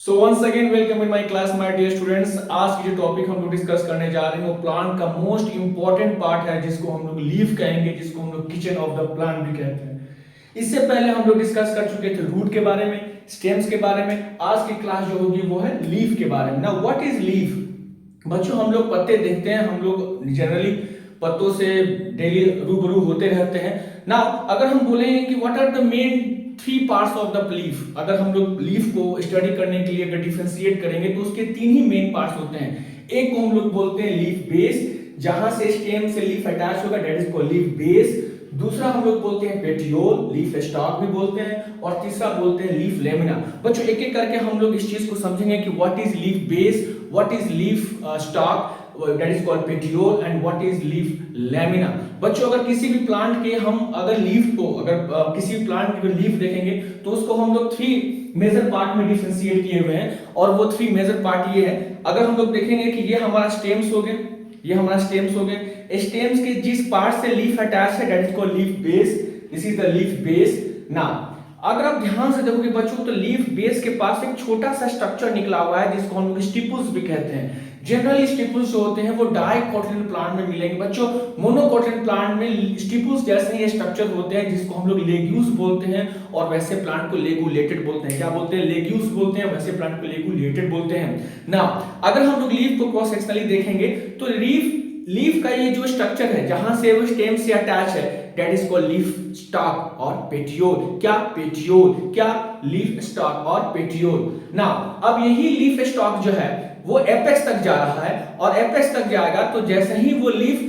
So once again welcome in my class my dear students. आज की जो topic हम लोग डिस्कस करने जा रहे हैं वो प्लांट का मोस्ट इंपॉर्टेंट पार्ट है, जिसको हम लोग लीफ कहेंगे, जिसको हम लोग किचन ऑफ द प्लांट भी कहते हैं। इससे पहले हम लोग डिस्कस कर चुके थे रूट के बारे में, स्टेम्स के बारे में। आज की क्लास जो होगी वो है लीफ के बारे में। Now what is leaf? बच्चों, हम लोग पत्ते देखते हैं, हम लोग जनरली पत्तों से डेली रूबरू होते रहते हैं। नाउ अगर हम बोलेंगे कि what are the main three parts of the leaf, अगर हम लोग लीफ को स्टडी करने के लिए अगर डिफरेंशिएट करेंगे तो उसके तीन ही मेन पार्ट्स होते हैं। एक को हम लोग बोलते हैं लीफ बेस, जहां से स्टेम से लीफ अटैच होगा, that is called leaf base. दूसरा हम लोग बोलते हैं पेटियोल, लीफ स्टॉक भी बोलते हैं, और तीसरा बोलते हैं लीफ लेमिना। बच्चों, एक एक करके हम लोग इस चीज को समझेंगे कि what is leaf base, what is leaf stock, that is called petiole, and what is leaf lamina। बच्चों, अगर किसी भी प्लांट के हम अगर लीफ को किसी भी प्लांट की लीफ देखेंगे तो उसको हम लोग थ्री मेजर पार्ट में डिफरेंशिएट किए हुए हैं, और वो थ्री मेजर पार्ट ये है। अगर हम लोग देखेंगे कि ये हमारा स्टेम्स हो गए, ये हमारा स्टेम्स हो गए। स्टेम्स के जिस पार्ट से लीफ अटैच है that is called leaf base, this is the leaf base. Now अगर आप ध्यान से देखोगे बच्चों तो लीफ बेस के पास एक छोटा सा स्ट्रक्चर निकला हुआ है जिसको हम लोग स्टिपुल्स भी कहते हैं। जनरली स्टिपुल्स जो होते हैं वो डाइकोटिलेडोन प्लांट में मिलेंगे बच्चों। मोनोकोटिलेडोन प्लांट में स्टिपुल्स जैसे ही स्ट्रक्चर होते हैं जिसको हम लोग लेग्यूल्स बोलते हैं, और वैसे प्लांट को लेगुलेटेड बोलते हैं। क्या बोलते हैं? लेग्यूल्स बोलते हैं, वैसे प्लांट को लेगुलेटेड बोलते हैं। नाउ अगर हम लोग लीफ को क्रॉस सेक्शनली देखेंगे तो लीफ का ये जो स्ट्रक्चर है जहां से वो स्टेम से अटैच है that is called leaf stock और पेटियोल। क्या? पेटियोल। क्या? लीफ स्टॉक और पेटियोल। नाउ अब यही लीफ स्टॉक जो है वो एपेक्स तक जा रहा है, और एपेक्स तक जाएगा तो जैसे ही वो लीफ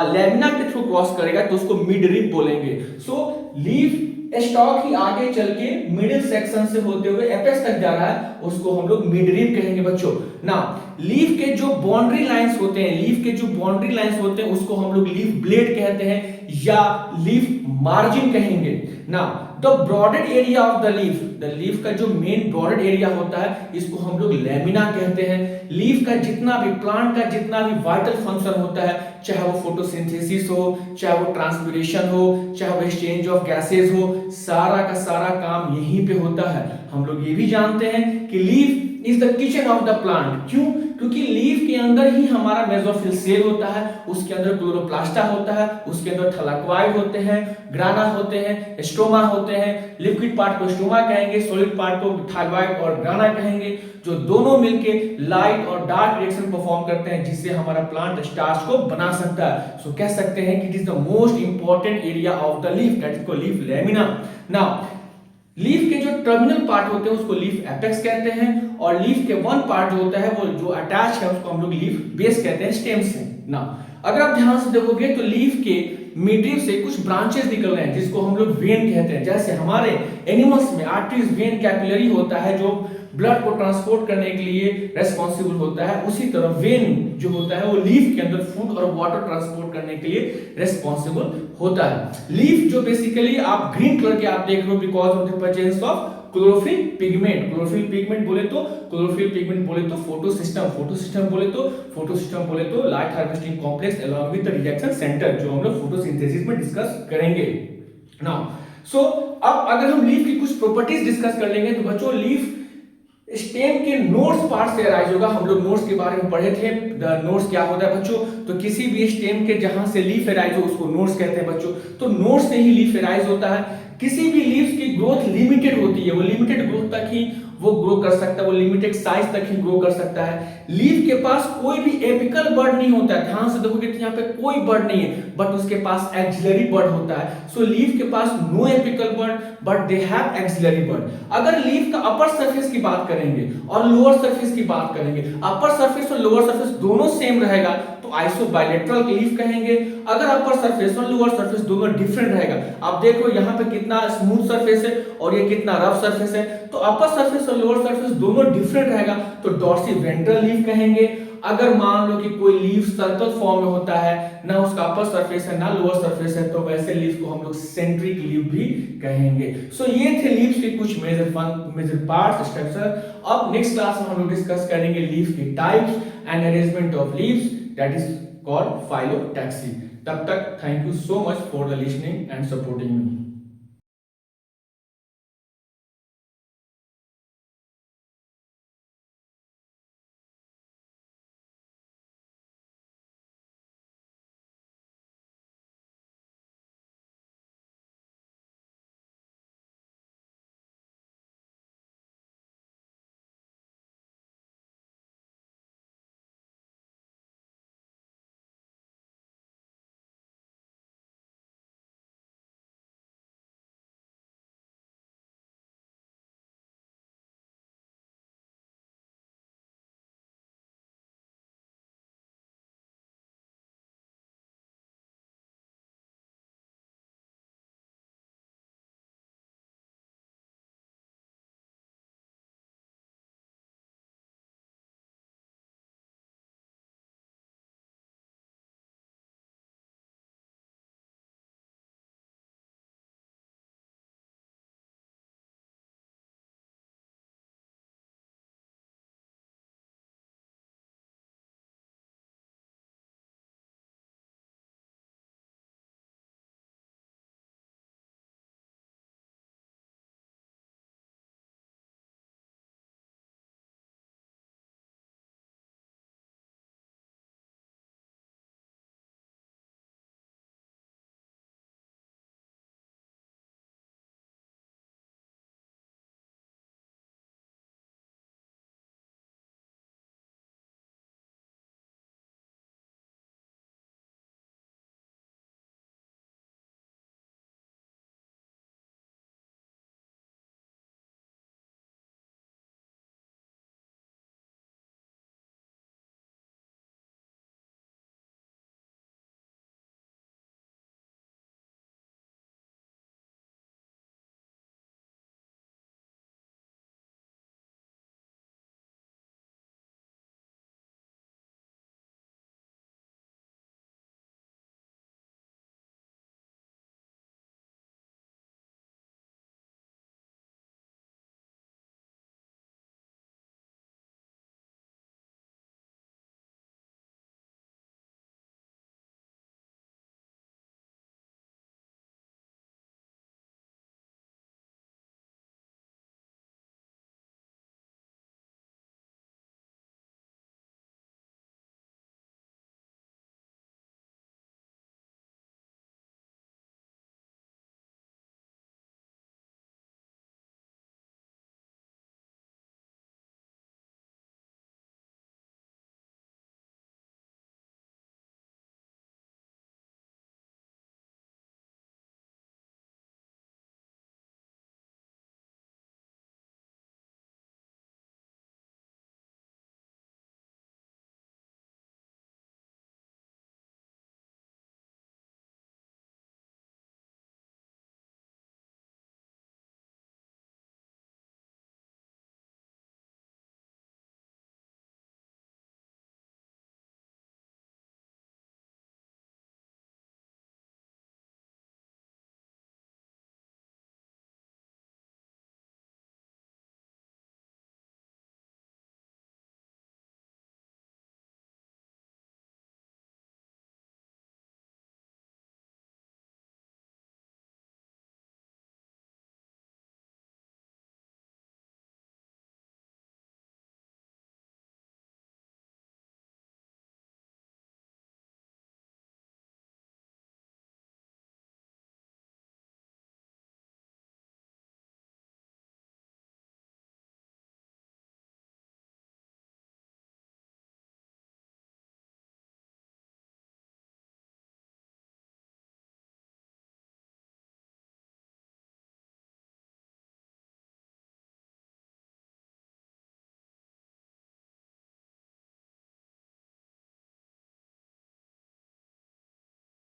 लेमिना के थ्रू क्रॉस करेगा तो उसको मिड रिब बोलेंगे। सो लीफ स्टॉक ही आगे चल के मिडिल सेक्शन से होते हुए एपेक्स तक जा रहा है, उसको हम लोग मिड रिब कहेंगे बच्चों। ना लीफ के जो बाउंड्री लाइंस होते हैं, लीफ के जो बाउंड्री लाइंस होते हैं उसको हम लोग लीफ ब्लेड कहते हैं या लीफ मार्जिन कहेंगे। ना the broaded area of the leaf का जो मेन ब्रॉडेड एरिया होता है इसको हम लोग लेमिना कहते हैं। लीफ का जितना भी प्लांट का जितना भी वाइटल फंक्शन होता है, चाहे वो फोटोसिंथेसिस हो, चाहे वो ट्रांसपिरेशन हो, चाहे वो एक्सचेंज ऑफ गैसेस हो, सारा का सारा काम यहीं पे होता है। हम लोग ये भी जानते हैं कि leaf is the kitchen of the plant. क्यों? क्योंकि लीफ के अंदर ही हमारा मेसोफिल सेल होता है, उसके अंदर क्लोरोप्लास्टा होता है, उसके अंदर थैलेकोइड होते हैं, ग्राना होते हैं, स्टोमा होते हैं। लिक्विड पार्ट को स्टोमा कहेंगे, सॉलिड पार्ट को थैलेकोइड और ग्राना कहेंगे, जो दोनों मिलके लाइट और डार्क रिएक्शन परफॉर्म करते हैं जिससे हमारा प्लांट स्टार्च को बना सकता है। सो कह सकते हैं कि it is the most important area of the leaf, that is called leaf lamina. Now leaf के जो टर्मिनल पार्ट होते हैं उसको लीफ एपेक्स कहते हैं, और लीफ के वन पार्ट जो होता है वो जो अटैच है उसको हम लोग लीफ बेस कहते हैं स्टेम से। ना अगर आप ध्यान से देखोगे तो लीफ के मिडरिब से कुछ ब्रांचेस निकल रहे हैं जिसको हम लोग वेन कहते हैं। जैसे हमारे एनिमल्स में आर्टरीज, वेन, कैपिलरी होता है जो ब्लड को ट्रांसपोर्ट करने के लिए रेस्पॉन्सिबल होता है, उसी तरह वेन जो होता है वो लीफ के अंदर फूड और वाटर ट्रांसपोर्ट करने के लिए रेस्पॉन्सिबल होता है। लीफ जो बेसिकली आप ग्रीन कलर के आप देख रहे हो because of the presence of chlorophyll pigment. Chlorophyll pigment बोले तो फोटोसिस्टम बोले तो light harvesting complex along with the reaction centre, जो हम लोग फोटोसिंथेसिस में डिस्कस करेंगे। नाउ सो अब अगर हम लीफ की कुछ प्रॉपर्टीज डिस्कस कर लेंगे तो बच्चों लीफ स्टेम के नोड्स पार्ट से अराइज होगा। हम लोग नोड्स के बारे में पढ़े थे। नोड्स क्या होता है बच्चों? तो किसी भी स्टेम के जहां से लीफ अराइज हो उसको नोड्स कहते हैं बच्चों। तो नोड्स से ही लीफ अराइज होता है। किसी भी लीफ की ग्रोथ लिमिटेड होती है, वो लिमिटेड ग्रोथ तक ही वो ग्रो कर सकता है, वो लिमिटेड साइज तक ही ग्रो कर सकता है। लीफ के पास कोई भी एपिकल बर्ड नहीं होता है। ध्यान से देखोगे तो यहाँ पे कोई बर्ड नहीं है, बट उसके पास एक्सिलरी बर्ड होता है। सो लीफ के पास no apical bud but they have axillary bud. अगर लीफ का अपर सरफेस की बात करेंगे और लोअर सरफेस की बात करेंगे, अपर सरफेस और लोअर सरफेस दोनों सेम रहेगा तो आइसोबाइलेटरल लीफ कहेंगे। अगर अपर सरफेस और लोअर सरफेस दोनों डिफरेंट रहेगा, आप देखो यहाँ पे कितना स्मूथ सरफेस है और ये कितना रफ सरफेस है, तो अपर सरफेस और लोअर सरफेस दोनों डिफरेंट रहेगा तो डॉर्सिवेंट्रल लीफ कहेंगे। अगर मान लो कि कोई लीफ सर्कल फॉर्म में होता है, ना उसका अपर सरफेस है ना लोअर सरफेस है, तो वैसे लीफ को हम लोग सेंट्रिक लीफ भी कहेंगे। सो ये थे लीफ के कुछ मेजर पार्ट्स, स्ट्रक्चर। अब नेक्स्ट क्लास में हम लोग डिस्कस करेंगे लीफ के types and arrangement of leaves, that is called phyllotaxy. तब तक thank you so much for the listening and supporting me.